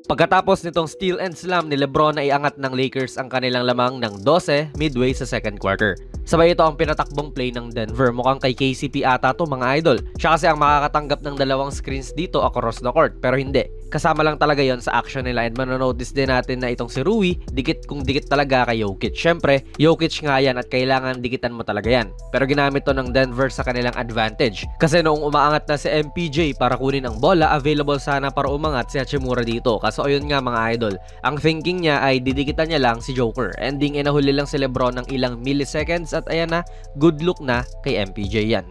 Pagkatapos nitong steal and slam ni LeBron ay iangat ng Lakers ang kanilang lamang ng 12 midway sa second quarter. Sabay ito ang pinatakbong play ng Denver. Mukhang kay KCP ata to mga idol. Siya kasi ang makakatanggap ng dalawang screens dito across the court, pero hindi. Kasama lang talaga yon sa action nila, and manonotice din natin na itong si Rui, dikit kung dikit talaga kay Jokic. Syempre, Jokic nga yan at kailangan dikitan mo talaga yan. Pero ginamit to ng Denver sa kanilang advantage. Kasi noong umaangat na si MPJ para kunin ang bola, available sana para umangat si Hachimura dito. Kaso ayun nga mga idol, ang thinking niya ay didikitan niya lang si Joker. Ending inahuli lang si LeBron ng ilang milliseconds at ayan na, good look na kay MPJ yan.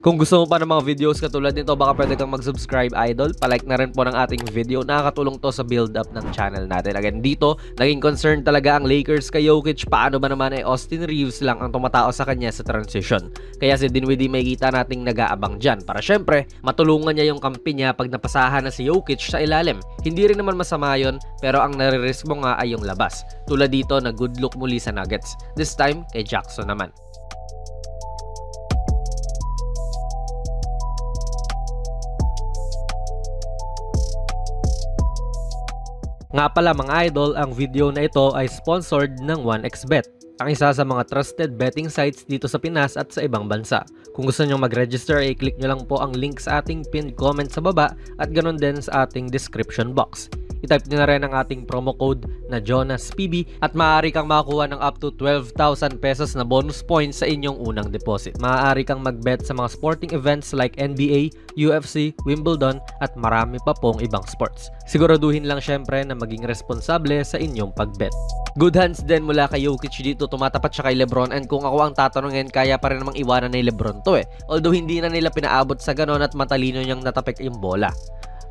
Kung gusto mo pa ng mga videos katulad nito, baka pwede kang mag-subscribe idol. Palike na rin po ng ating video. Nakakatulong to sa build-up ng channel natin. Again, dito, naging concern talaga ang Lakers kay Jokic. Paano ba naman ay Austin Reeves lang ang tumatao sa kanya sa transition? Kaya si Dinwiddie may kita nating nag-aabang dyan. Para syempre, matulungan niya yung kampi niya pag napasahan na si Jokic sa ilalim. Hindi rin naman masama yun, pero ang nare-risk mo nga ay yung labas. Tulad dito na good look muli sa Nuggets. This time, kay Jackson naman. Nga pala mga idol, ang video na ito ay sponsored ng 1xBet, ang isa sa mga trusted betting sites dito sa Pinas at sa ibang bansa. Kung gusto nyo mag-register, i-click nyo lang po ang link sa ating pinned comment sa baba at ganoon din sa ating description box. I-type nyo na rin ang ating promo code na JonasPB at maaari kang makakuha ng up to 12,000 pesos na bonus points sa inyong unang deposit. Maaari kang mag-bet sa mga sporting events like NBA, UFC, Wimbledon at marami pa pong ibang sports. Siguraduhin lang syempre na maging responsable sa inyong pag-bet. Good hands din mula kay Jokic dito, tumatapat siya kay LeBron, and kung ako ang tatanungin, kaya pa rin namang iwanan ni LeBron to Although hindi na nila pinaabot sa ganon at matalino niyang natapik yung bola.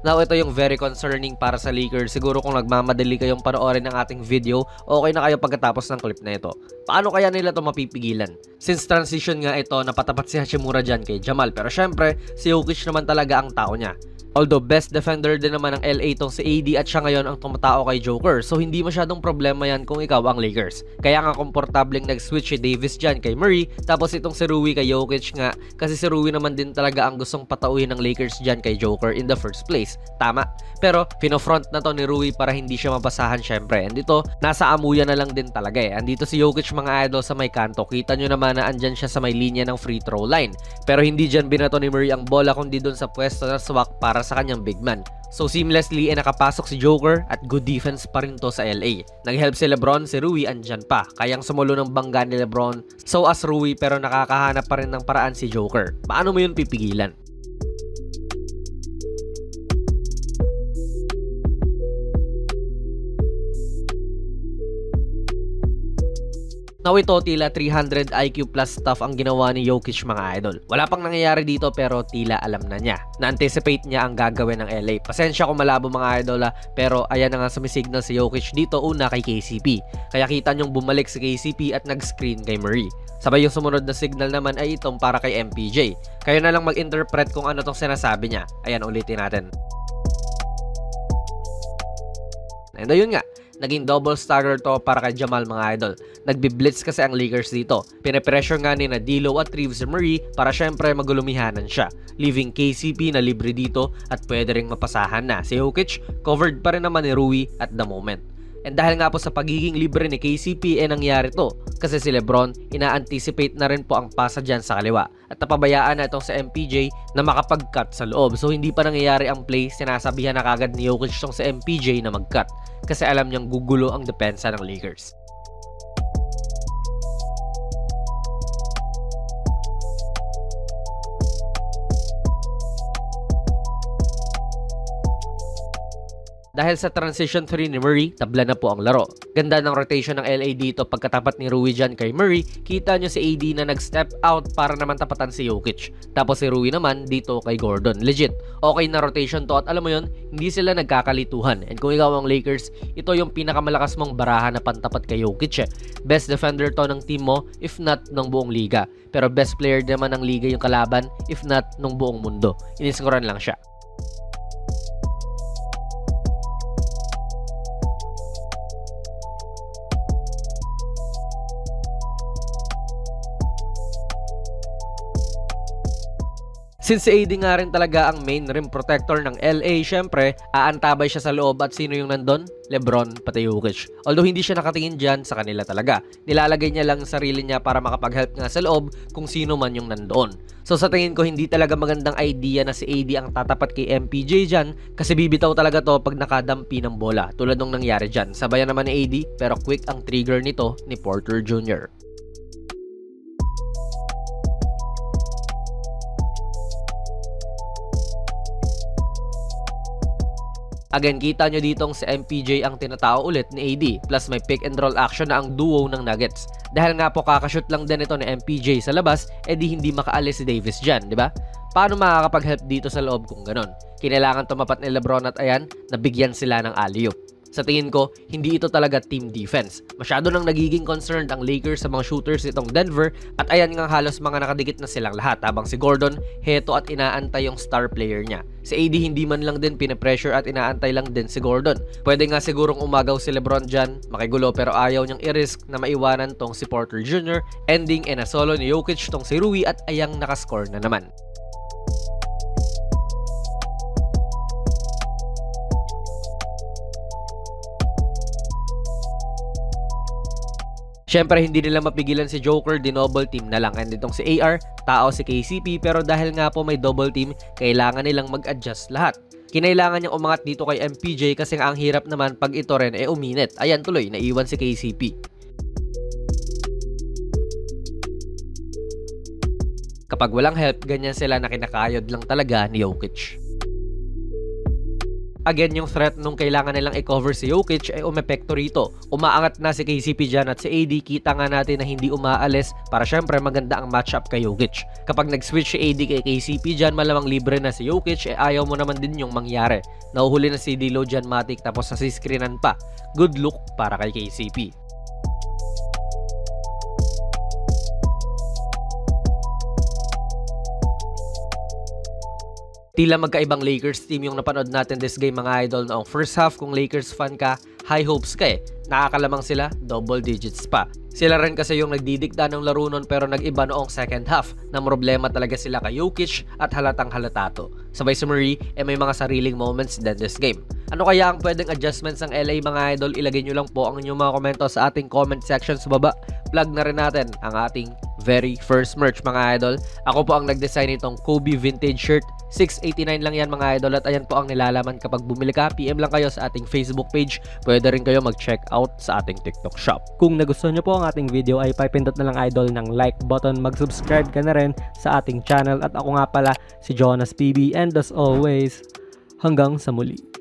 Now, ito yung very concerning para sa Lakers. Siguro kung nagmamadali kayong panoorin ng ating video, okay na kayo pagkatapos ng clip na ito. Paano kaya nila ito mapipigilan? Since transition nga ito, napatapat si Hachimura dyan kay Jamal. Pero syempre, si Jokic naman talaga ang tao niya. Although best defender din naman ng LA tong si AD at siya ngayon ang tumatao kay Joker. So hindi masyadong problema yan kung ikaw ang Lakers. Kaya nga komportableng nag-switch si Davis dyan kay Murray. Tapos itong si Rui kay Jokic nga. Kasi si Rui naman din talaga ang gustong patauhin ng Lakers dyan kay Joker in the first place. Tama. Pero pinofront na to ni Rui para hindi siya mabasahan syempre. And ito, nasa amuyan na lang din talaga Andito si Jokic mga idol sa may kanto. Kita nyo naman na andyan siya sa may linya ng free throw line. Pero hindi dyan binato ni Murray ang bola kundi dun sa pwesto na swak para sa kanyang big man. So seamlessly nakapasok si Joker at good defense pa rin to sa LA. Nag-help si LeBron, si Rui andyan pa. Kayang sumulo ng bangga ni LeBron. So as Rui pero nakakahanap pa rin ng paraan si Joker. Paano mo yun pipigilan? Now ito, tila 300 IQ plus stuff ang ginawa ni Jokic mga idol. Wala pang nangyayari dito pero tila alam na niya. Na-anticipate niya ang gagawin ng LA. Pasensya kung malabo mga idol pero ayan na nga sumisignal si Jokic dito una kay KCP. Kaya kita niyong bumalik si KCP at nag-screen kay Murray. Sabay yung sumunod na signal naman ay itong para kay MPJ. Kayo na lang mag-interpret kung ano tong sinasabi niya. Ayan, ulitin natin. And ayun nga, naging double stagger to para kay Jamal mga idol. Nagbi-blitz kasi ang Lakers dito. Pine-pressure nga ni D'Lo at Reeves si Murray para syempre magulumihanan siya. Leaving KCP na libre dito at pwede ring mapasahan na. Si Jokic, covered pa rin naman ni Rui at the moment. And dahil nga po sa pagiging libre ni KCP nangyari to. Kasi si LeBron, ina-anticipate na rin po ang pasa dyan sa kaliwa. At napabayaan na itong sa MPJ na makapag-cut sa loob. So hindi pa nangyayari ang play, sinasabihan na kagad ni Jokic itong sa MPJ na mag-cut. Kasi alam niyang gugulo ang depensa ng Lakers. Dahil sa transition 3 ni Murray, tabla na po ang laro. Ganda ng rotation ng LA dito pagkatapat ni Rui dyan kay Murray. Kita nyo si AD na nag-step out para naman tapatan si Jokic. Tapos si Rui naman dito kay Gordon. Legit, okay na rotation to at alam mo yun, hindi sila nagkakalituhan. And kung ikaw ang Lakers, ito yung pinakamalakas mong baraha na pantapat kay Jokic. Best defender to ng team mo, if not ng buong liga. Pero best player naman ng liga yung kalaban, if not ng buong mundo. Iniskoran lang siya. Since si AD nga rin talaga ang main rim protector ng LA, syempre, aantabay siya sa loob at sino yung nandun? LeBron pati Jokic. Although hindi siya nakatingin dyan, sa kanila talaga. Nilalagay niya lang sarili niya para makapag-help nga sa loob kung sino man yung nandoon. So sa tingin ko, hindi talaga magandang idea na si AD ang tatapat kay MPJ dyan kasi bibitaw talaga to pag nakadampi ng bola tulad nung nangyari dyan. Sabayan naman ni AD pero quick ang trigger nito ni Porter Jr. Again, kita nyo ditong si MPJ ang tinatao ulit ni AD plus may pick and roll action na ang duo ng Nuggets. Dahil nga po kakashoot lang din ito ni MPJ sa labas, edi hindi makaalis si Davis dyan, di ba? Paano makakapag-help dito sa loob kung ganon? Kinailangan tumapat ni LeBron at ayan, nabigyan sila ng alley-oop. Sa tingin ko, hindi ito talaga team defense. Masyado nang nagiging concerned ang Lakers sa mga shooters nitong Denver at ayan nga halos mga nakadikit na silang lahat habang si Gordon heto at inaantay yung star player niya. Si AD hindi man lang din pinapressure at inaantay lang din si Gordon. Pwede nga sigurong umagaw si LeBron dyan, makigulo pero ayaw niyang i-risk na maiwanan tong si Porter Jr. Ending in a solo ni Jokic tong si Rui at ayang nakascore na naman. Siyempre, hindi nila mapigilan si Joker, di-double team na lang. And itong si AR, tao si KCP, pero dahil nga po may double team, kailangan nilang mag-adjust lahat. Kinailangan niyang umangat dito kay MPJ kasi nga ang hirap naman pag ito rin uminit. Ayan tuloy, naiwan si KCP. Kapag walang help, ganyan sila na kinakayod lang talaga ni Jokic. Again, yung threat nung kailangan nilang i-cover si Jokic ay umepekto rito. Umaangat na si KCP dyan at si AD, kita nga natin na hindi umaalis para syempre maganda ang matchup kay Jokic. Kapag nag-switch si AD kay KCP dyan, malamang libre na si Jokic, ayaw mo naman din yung mangyari. Nahuhuli na si D'Lo dyan, matik, tapos nasiscreenan pa. Good look para kay KCP. Tila magkaibang Lakers team yung napanood natin this game mga idol. Noong first half, kung Lakers fan ka, high hopes ka Nakakalamang sila, double digits pa. Sila rin kasi yung nagdidikta ng laro nun pero nag-iba noong second half na problema talaga sila kay Jokic at halatang halata to. Sabay si Murray, may mga sariling moments din this game. Ano kaya ang pwedeng adjustments ng LA mga idol? Ilagay nyo lang po ang inyong mga komento sa ating comment section sa baba. Plug na rin natin ang ating very first merch mga idol. Ako po ang nag-design nitong Kobe vintage shirt. $6.89 lang yan mga idol at ayan po ang nilalaman kapag bumili ka. PM lang kayo sa ating Facebook page. Pwede rin kayo mag-check out sa ating TikTok shop. Kung nagustuhan nyo po ang ating video ay pipindot na lang idol ng like button. Mag-subscribe ka na rin sa ating channel at ako nga pala si Jonas PB and as always, hanggang sa muli.